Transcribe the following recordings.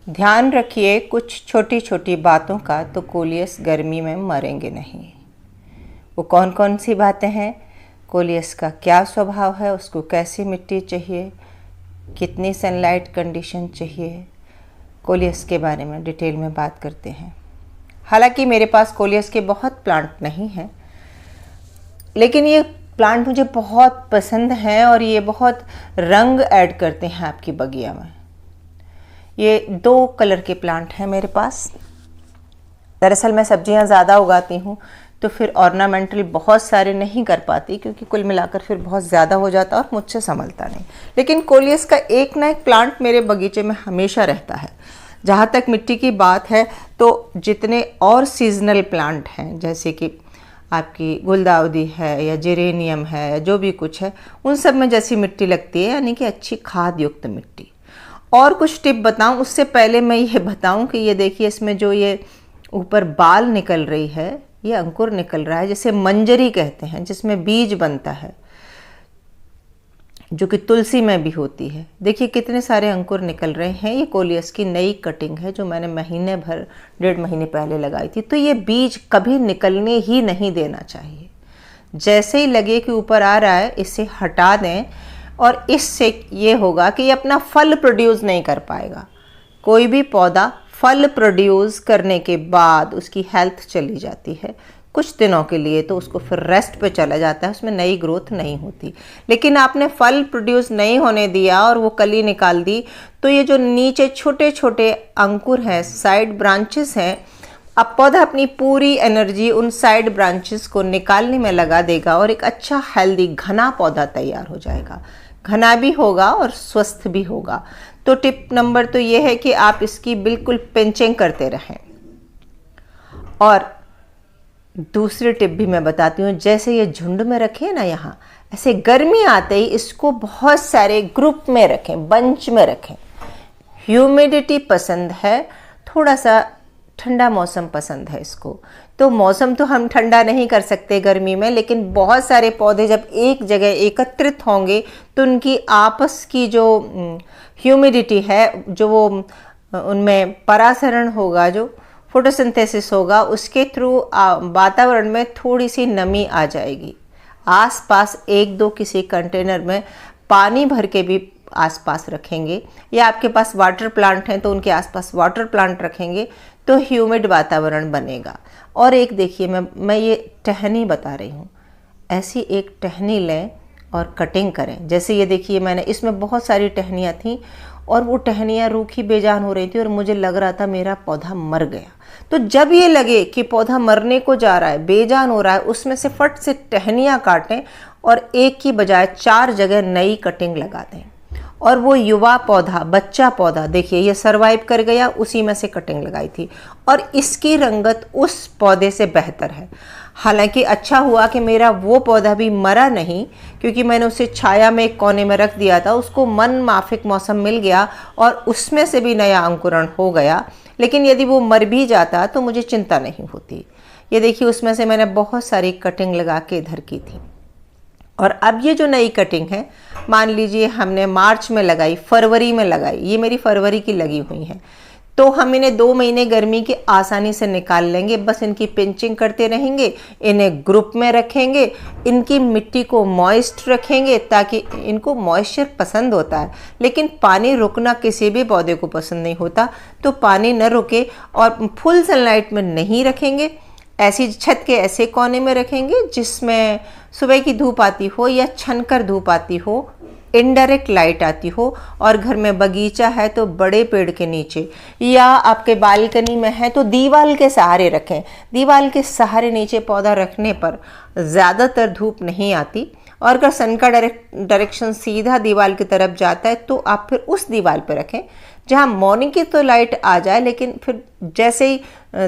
ध्यान रखिए कुछ छोटी छोटी बातों का, तो कोलियस गर्मी में मरेंगे नहीं। वो कौन कौन सी बातें हैं, कोलियस का क्या स्वभाव है, उसको कैसी मिट्टी चाहिए, कितनी सनलाइट कंडीशन चाहिए, कोलियस के बारे में डिटेल में बात करते हैं। हालांकि मेरे पास कोलियस के बहुत प्लांट नहीं हैं, लेकिन ये प्लांट मुझे बहुत पसंद हैं और ये बहुत रंग ऐड करते हैं आपकी बगिया में। ये 2 कलर के प्लांट हैं मेरे पास। दरअसल मैं सब्जियां ज़्यादा उगाती हूँ, तो फिर ऑर्नामेंटल बहुत सारे नहीं कर पाती, क्योंकि कुल मिलाकर फिर बहुत ज़्यादा हो जाता और मुझसे संभलता नहीं। लेकिन कोलियस का एक ना एक प्लांट मेरे बगीचे में हमेशा रहता है। जहाँ तक मिट्टी की बात है, तो जितने और सीजनल प्लांट हैं, जैसे कि आपकी गुलदाउदी है या जेरेनियम है या जो भी कुछ है, उन सब में जैसी मिट्टी लगती है, यानी कि अच्छी खाद युक्त मिट्टी। और कुछ टिप बताऊं उससे पहले मैं ये बताऊं कि ये देखिए, इसमें जो ये ऊपर बाल निकल रही है, ये अंकुर निकल रहा है, जिसे मंजरी कहते हैं, जिसमें बीज बनता है, जो कि तुलसी में भी होती है। देखिए कितने सारे अंकुर निकल रहे हैं। ये कोलियस की नई कटिंग है जो मैंने महीने भर 1.5 महीने पहले लगाई थी। तो ये बीज कभी निकलने ही नहीं देना चाहिए। जैसे ही लगे कि ऊपर आ रहा है, इसे हटा दें, और इससे ये होगा कि ये अपना फल प्रोड्यूस नहीं कर पाएगा। कोई भी पौधा फल प्रोड्यूस करने के बाद उसकी हेल्थ चली जाती है कुछ दिनों के लिए, तो उसको फिर रेस्ट पे चला जाता है, उसमें नई ग्रोथ नहीं होती। लेकिन आपने फल प्रोड्यूस नहीं होने दिया और वो कली निकाल दी, तो ये जो नीचे छोटे छोटे अंकुर हैं, साइड ब्रांचेस हैं, अब पौधा अपनी पूरी एनर्जी उन साइड ब्रांचेस को निकालने में लगा देगा और एक अच्छा हेल्दी घना पौधा तैयार हो जाएगा। घना भी होगा और स्वस्थ भी होगा। तो टिप नंबर तो ये है कि आप इसकी बिल्कुल पिंचिंग करते रहें। और दूसरी टिप भी मैं बताती हूँ, जैसे ये झुंड में रखें ना, यहाँ ऐसे गर्मी आते ही इसको बहुत सारे ग्रुप में रखें, बंच में रखें। ह्यूमिडिटी पसंद है, थोड़ा सा ठंडा मौसम पसंद है इसको। तो मौसम तो हम ठंडा नहीं कर सकते गर्मी में, लेकिन बहुत सारे पौधे जब एक जगह एकत्रित होंगे तो उनकी आपस की जो ह्यूमिडिटी है, जो वो उनमें परासरण होगा, जो फोटोसिंथेसिस होगा, उसके थ्रू वातावरण में थोड़ी सी नमी आ जाएगी। आसपास 1-2 किसी कंटेनर में पानी भर के भी आसपास रखेंगे, या आपके पास वाटर प्लांट हैं तो उनके आसपास वाटर प्लांट रखेंगे, तो ह्यूमिड वातावरण बनेगा। और एक देखिए, मैं ये टहनी बता रही हूँ, ऐसी एक टहनी लें और कटिंग करें। जैसे ये देखिए, मैंने इसमें बहुत सारी टहनियाँ थीं और वो टहनियाँ रूखी बेजान हो रही थी और मुझे लग रहा था मेरा पौधा मर गया। तो जब ये लगे कि पौधा मरने को जा रहा है, बेजान हो रहा है, उसमें से फट से टहनियाँ काटें और एक की बजाय 4 जगह नई कटिंग लगा दें। और वो युवा पौधा, बच्चा पौधा, देखिए ये सरवाइव कर गया, उसी में से कटिंग लगाई थी और इसकी रंगत उस पौधे से बेहतर है। हालांकि अच्छा हुआ कि मेरा वो पौधा भी मरा नहीं, क्योंकि मैंने उसे छाया में एक कोने में रख दिया था, उसको मन माफिक मौसम मिल गया और उसमें से भी नया अंकुरण हो गया। लेकिन यदि वो मर भी जाता तो मुझे चिंता नहीं होती। ये देखिए, उसमें से मैंने बहुत सारी कटिंग लगा के इधर की थी। और अब ये जो नई कटिंग है, मान लीजिए हमने मार्च में लगाई, फरवरी में लगाई, ये मेरी फरवरी की लगी हुई है, तो हम इन्हें 2 महीने गर्मी के आसानी से निकाल लेंगे। बस इनकी पिंचिंग करते रहेंगे, इन्हें ग्रुप में रखेंगे, इनकी मिट्टी को मॉइस्ट रखेंगे, ताकि इनको मॉइस्चर पसंद होता है, लेकिन पानी रुकना किसी भी पौधे को पसंद नहीं होता। तो पानी न रुके और फुल सनलाइट में नहीं रखेंगे, ऐसी छत के ऐसे कोने में रखेंगे जिसमें सुबह की धूप आती हो या छनकर धूप आती हो, इनडायरेक्ट लाइट आती हो। और घर में बगीचा है तो बड़े पेड़ के नीचे, या आपके बालकनी में है तो दीवार के सहारे रखें। दीवार के सहारे नीचे पौधा रखने पर ज़्यादातर धूप नहीं आती, और अगर सन का डायरेक्शन सीधा दीवार की तरफ जाता है तो आप फिर उस दीवार पर रखें जहाँ मॉर्निंग की तो लाइट आ जाए, लेकिन फिर जैसे ही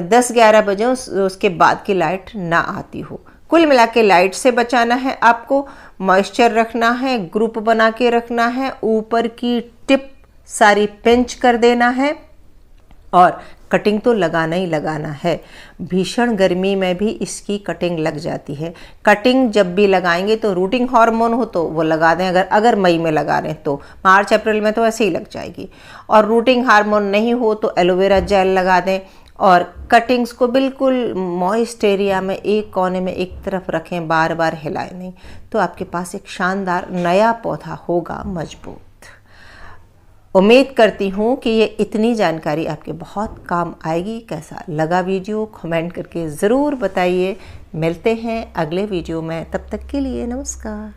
10-11 बजे उसके बाद की लाइट ना आती हो। कुल मिला के लाइट से बचाना है आपको, मॉइस्चर रखना है, ग्रुप बना के रखना है, ऊपर की टिप सारी पिंच कर देना है, और कटिंग तो लगाना ही लगाना है। भीषण गर्मी में भी इसकी कटिंग लग जाती है। कटिंग जब भी लगाएंगे तो रूटिंग हार्मोन हो तो वो लगा दें, अगर मई में लगा रहे हैं तो, मार्च अप्रैल में तो ऐसे ही लग जाएगी। और रूटिंग हार्मोन नहीं हो तो एलोवेरा जेल लगा दें और कटिंग्स को बिल्कुल मॉइस्ट एरिया में एक कोने में एक तरफ रखें, बार बार हिलाएं नहीं, तो आपके पास एक शानदार नया पौधा होगा मजबूत। उम्मीद करती हूँ कि ये इतनी जानकारी आपके बहुत काम आएगी। कैसा लगा वीडियो कमेंट करके ज़रूर बताइए। मिलते हैं अगले वीडियो में, तब तक के लिए नमस्कार।